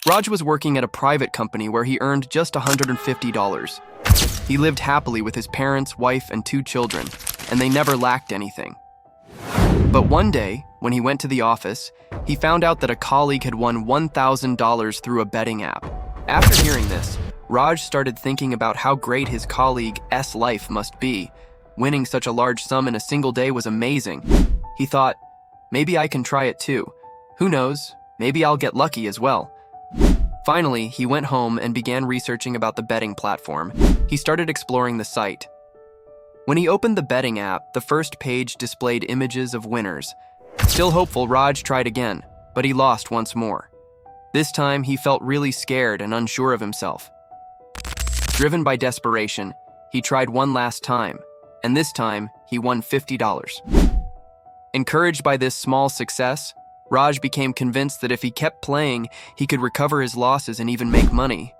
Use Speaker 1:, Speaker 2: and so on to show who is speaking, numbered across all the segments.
Speaker 1: Raj was working at a private company where he earned just $150. He lived happily with his parents, wife, and 2 children, and they never lacked anything. But one day, when he went to the office, he found out that a colleague had won $1,000 through a betting app. After hearing this, Raj started thinking about how great his colleague's life must be. Winning such a large sum in a single day was amazing. He thought, maybe I can try it too. Who knows, maybe I'll get lucky as well. Finally, he went home and began researching about the betting platform. He started exploring the site. When he opened the betting app, the first page displayed images of winners. Still hopeful, Raj tried again, but he lost once more. This time, he felt really scared and unsure of himself. Driven by desperation, he tried one last time, and this time, he won $50. Encouraged by this small success, Raj became convinced that if he kept playing, he could recover his losses and even make money.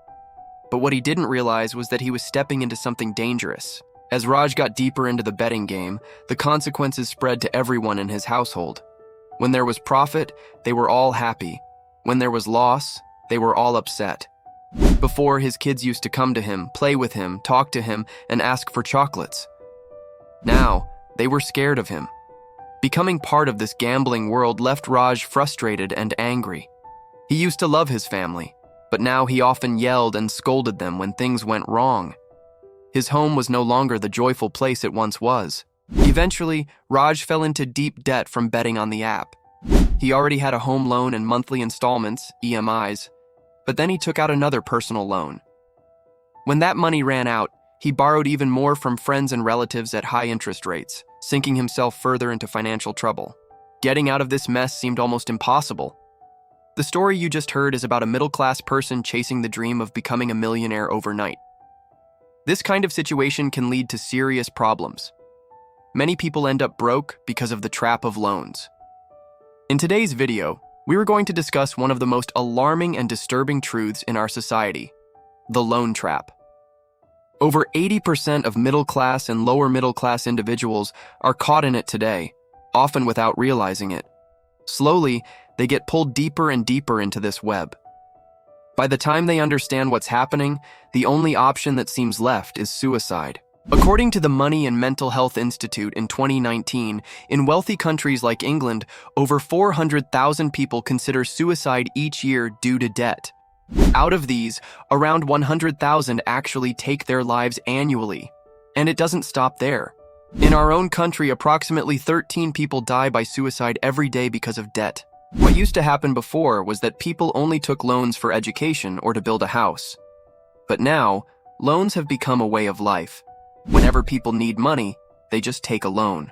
Speaker 1: But what he didn't realize was that he was stepping into something dangerous. As Raj got deeper into the betting game, the consequences spread to everyone in his household. When there was profit, they were all happy. When there was loss, they were all upset. Before, his kids used to come to him, play with him, talk to him, and ask for chocolates. Now, they were scared of him. Becoming part of this gambling world left Raj frustrated and angry. He used to love his family, but now he often yelled and scolded them when things went wrong. His home was no longer the joyful place it once was. Eventually, Raj fell into deep debt from betting on the app. He already had a home loan and monthly installments, EMIs, but then he took out another personal loan. When that money ran out, he borrowed even more from friends and relatives at high interest rates, sinking himself further into financial trouble. Getting out of this mess seemed almost impossible. The story you just heard is about a middle-class person chasing the dream of becoming a millionaire overnight. This kind of situation can lead to serious problems. Many people end up broke because of the trap of loans. In today's video, we are going to discuss one of the most alarming and disturbing truths in our society: the loan trap. Over 80% of middle-class and lower-middle-class individuals are caught in it today, often without realizing it. Slowly, they get pulled deeper and deeper into this web. By the time they understand what's happening, the only option that seems left is suicide. According to the Money and Mental Health Institute in 2019, in wealthy countries like England, over 400,000 people consider suicide each year due to debt. Out of these, around 100,000 actually take their lives annually. And it doesn't stop there. In our own country, approximately 13 people die by suicide every day because of debt. What used to happen before was that people only took loans for education or to build a house. But now, loans have become a way of life. Whenever people need money, they just take a loan.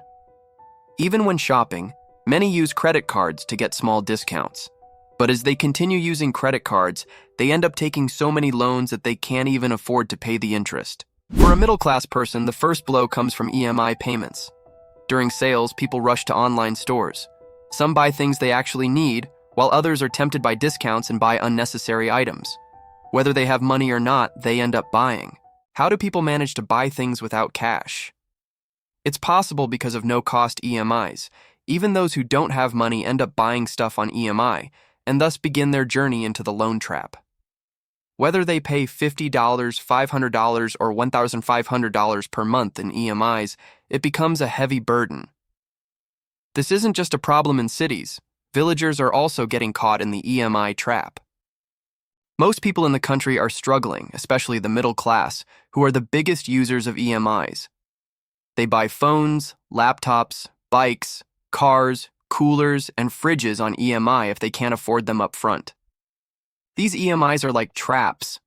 Speaker 1: Even when shopping, many use credit cards to get small discounts. But as they continue using credit cards, they end up taking so many loans that they can't even afford to pay the interest. For a middle-class person, the first blow comes from EMI payments. During sales, people rush to online stores. Some buy things they actually need, while others are tempted by discounts and buy unnecessary items. Whether they have money or not, they end up buying. How do people manage to buy things without cash? It's possible because of no-cost EMIs. Even those who don't have money end up buying stuff on EMI, and thus begin their journey into the loan trap. Whether they pay $50, $500, or $1,500 per month in EMIs, it becomes a heavy burden. This isn't just a problem in cities. Villagers are also getting caught in the EMI trap. Most people in the country are struggling, especially the middle class, who are the biggest users of EMIs. They buy phones, laptops, bikes, cars, coolers, and fridges on EMI if they can't afford them up front. These EMIs are like traps.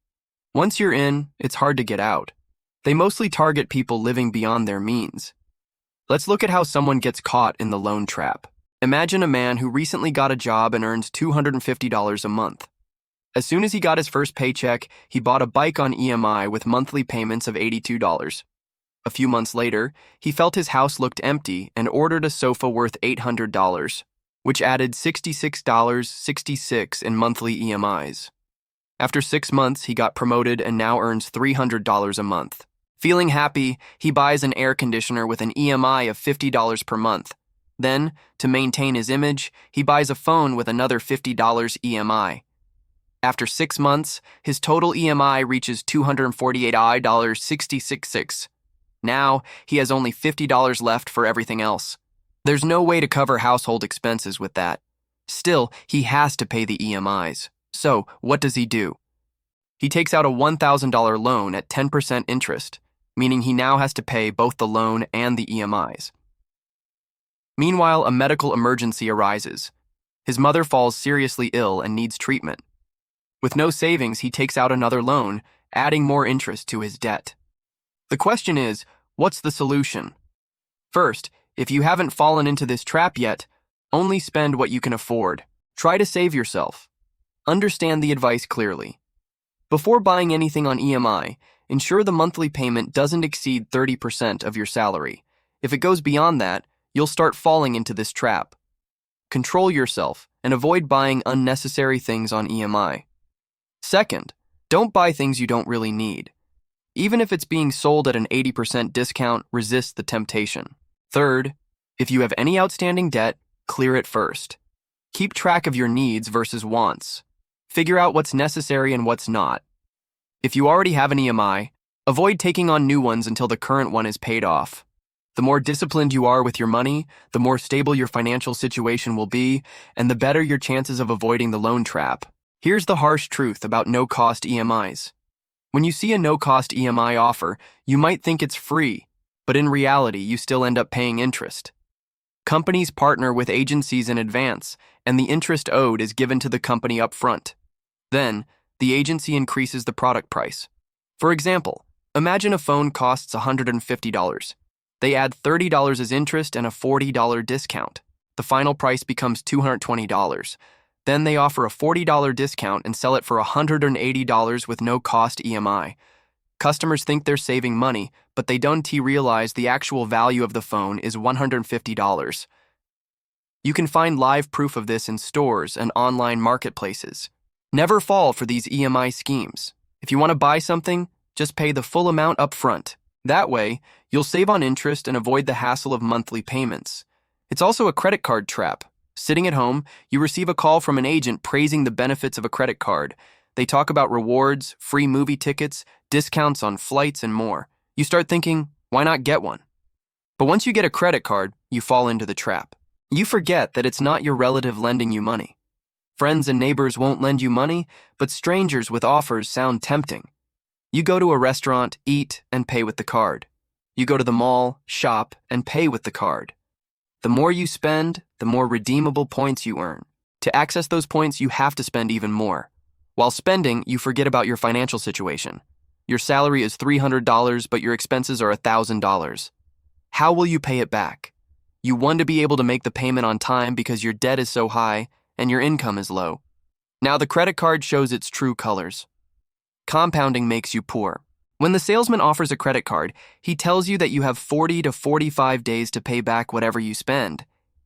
Speaker 1: Once you're in, it's hard to get out. They mostly target people living beyond their means. Let's look at how someone gets caught in the loan trap. Imagine a man who recently got a job and earns $250 a month. As soon as he got his first paycheck, he bought a bike on EMI with monthly payments of $82. A few months later, he felt his house looked empty and ordered a sofa worth $800, which added $66.66 in monthly EMIs. After 6 months, he got promoted and now earns $300 a month. Feeling happy, he buys an air conditioner with an EMI of $50 per month. Then, to maintain his image, he buys a phone with another $50 EMI. After 6 months, his total EMI reaches $248.66. Now, he has only $50 left for everything else. There's no way to cover household expenses with that. Still, he has to pay the EMIs. So, what does he do? He takes out a $1,000 loan at 10% interest, meaning he now has to pay both the loan and the EMIs. Meanwhile, a medical emergency arises. His mother falls seriously ill and needs treatment. With no savings, he takes out another loan, adding more interest to his debt. The question is, what's the solution? First, if you haven't fallen into this trap yet, only spend what you can afford. Try to save yourself. Understand the advice clearly. Before buying anything on EMI, ensure the monthly payment doesn't exceed 30% of your salary. If it goes beyond that, you'll start falling into this trap. Control yourself and avoid buying unnecessary things on EMI. Second, don't buy things you don't really need. Even if it's being sold at an 80% discount, resist the temptation. Third, if you have any outstanding debt, clear it first. Keep track of your needs versus wants. Figure out what's necessary and what's not. If you already have an EMI, avoid taking on new ones until the current one is paid off. The more disciplined you are with your money, the more stable your financial situation will be, and the better your chances of avoiding the loan trap. Here's the harsh truth about no-cost EMIs. When you see a no-cost EMI offer, you might think it's free, but in reality, you still end up paying interest. Companies partner with agencies in advance, and the interest owed is given to the company up front. Then, the agency increases the product price. For example, imagine a phone costs $150. They add $30 as interest and a $40 discount. The final price becomes $220. Then they offer a $40 discount and sell it for $180 with no cost EMI. Customers think they're saving money, but they don't realize the actual value of the phone is $150. You can find live proof of this in stores and online marketplaces. Never fall for these EMI schemes. If you want to buy something, just pay the full amount up front. That way, you'll save on interest and avoid the hassle of monthly payments. It's also a credit card trap. Sitting at home, you receive a call from an agent praising the benefits of a credit card. They talk about rewards, free movie tickets, discounts on flights, and more. You start thinking, why not get one? But once you get a credit card, you fall into the trap. You forget that it's not your relative lending you money. Friends and neighbors won't lend you money, but strangers with offers sound tempting. You go to a restaurant, eat, and pay with the card. You go to the mall, shop, and pay with the card. The more you spend, the more redeemable points you earn. To access those points, you have to spend even more. While spending, you forget about your financial situation. Your salary is $300, but your expenses are $1,000. How will you pay it back? You want to be able to make the payment on time because your debt is so high and your income is low. Now the credit card shows its true colors. Compounding makes you poor. When the salesman offers a credit card, he tells you that you have 40 to 45 days to pay back whatever you spend.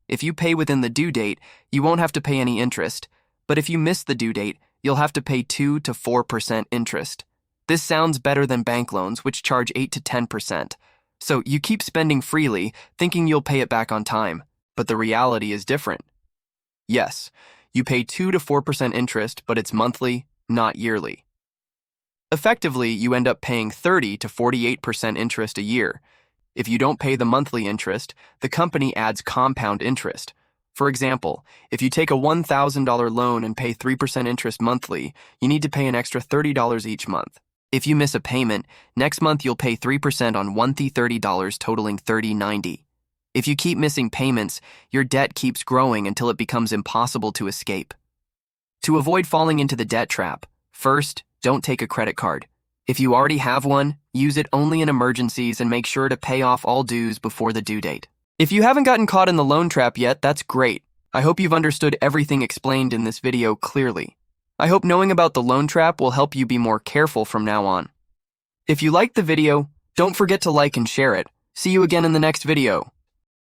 Speaker 1: If you pay within the due date, you won't have to pay any interest. But if you miss the due date, you'll have to pay 2 to 4% interest. This sounds better than bank loans, which charge 8 to 10%. So you keep spending freely, thinking you'll pay it back on time. But the reality is different. Yes, you pay 2 to 4% interest, but it's monthly, not yearly. Effectively, you end up paying 30 to 48% interest a year. If you don't pay the monthly interest, the company adds compound interest. For example, if you take a $1,000 loan and pay 3% interest monthly, you need to pay an extra $30 each month. If you miss a payment, next month you'll pay 3% on $130, totaling $30.90. If you keep missing payments, your debt keeps growing until it becomes impossible to escape. To avoid falling into the debt trap, first, don't take a credit card. If you already have one, use it only in emergencies and make sure to pay off all dues before the due date. If you haven't gotten caught in the loan trap yet, that's great. I hope you've understood everything explained in this video clearly. I hope knowing about the loan trap will help you be more careful from now on. If you liked the video, don't forget to like and share it. See you again in the next video.